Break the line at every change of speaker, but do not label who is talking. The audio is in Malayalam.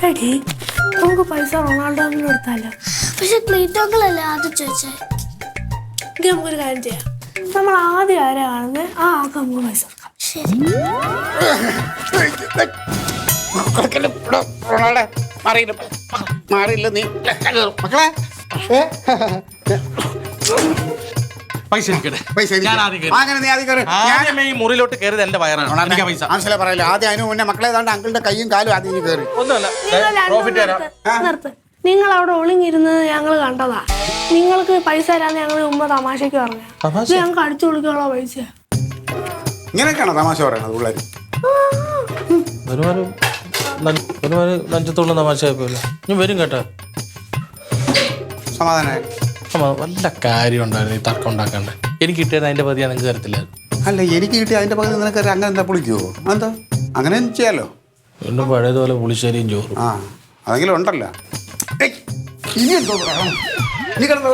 എടി നമുക്ക് പൈസ റൊണാൾഡോന് കൊടുത്താലോ?
പക്ഷെ ക്ലീറ്റോക്കളല്ലേ ആദ്യം ചോദിച്ചേ.
എങ്കിൽ നമുക്കൊരു കാര്യം ചെയ്യാം. നമ്മൾ ആദ്യം ആരാ കാണുന്നത് ആ ആൾക്ക് നമുക്ക് പൈസ കൊടുക്കാം.
ശരി.
മാറിയില്ല നീ മക്കളെ.
പൈസ എനിക്കട്ടെ.
പൈസ എനിക്ക്.
ഞാൻ ആദ്യം കയറി.
അങ്ങനെ നീ ആദ്യം കയറി.
ആദ്യമേ ഈ മുറിയിലോട്ട് കയറിയത് എന്റെ വയറാണ്. എനിക്ക് ആ പൈസ
ആവശ്യമില്ല പറയില്ല. ആദ്യം അതിന് മുന്നേ മക്കളെ ഏതാണ്ട് അങ്കിളുടെ കൈയും കാലും ആദ്യം ഇനി കയറി.
ഒന്നുമല്ല. പ്രോഫിറ്റ് തരാം.
നിർത്ത്. നിങ്ങൾ അവിടെ ഒളിങ്ങിരുന്നത് ഞങ്ങൾ കണ്ടതാ. നിങ്ങൾക്ക് പൈസ തരാന്ന് ഞങ്ങൾ മുമ്പ് തമാശക്ക് പറഞ്ഞു. ഇത് ഞങ്ങൾക്ക് അടിച്ചു വിളിക്കാനുള്ള പൈസ.
ഇങ്ങനെയൊക്കെയാണോ തമാശ പറയണത് പിള്ളേർ?
ഒരുമാതിരി ലഞ്ചത്തുള്ള തമാശയായിപ്പോലെ ഞാൻ വരും കേട്ടോ.
സമാധാനമായി.
വല്ല കാര്യം ഉണ്ടായിരുന്നു ഈ തർക്കം ഉണ്ടാക്കണ്ടേ. എനിക്ക് കിട്ടിയത് അതിന്റെ പതിയാ നിങ്ങൾക്ക് തരത്തില്ലായിരുന്നു.
അല്ല എനിക്ക് കിട്ടി അതിന്റെ പകുതി നിനക്ക് അങ്ങനെ എന്താ പൊളിക്കുവോ? എന്താ അങ്ങനെ ചെയ്യാലോ.
വീണ്ടും പഴയതുപോലെ പുളിശ്ശേരിയും ചോറും.
ആ അതെങ്കിലും ഉണ്ടല്ലോ. ഇനി എന്തോ നീ കിടന്നു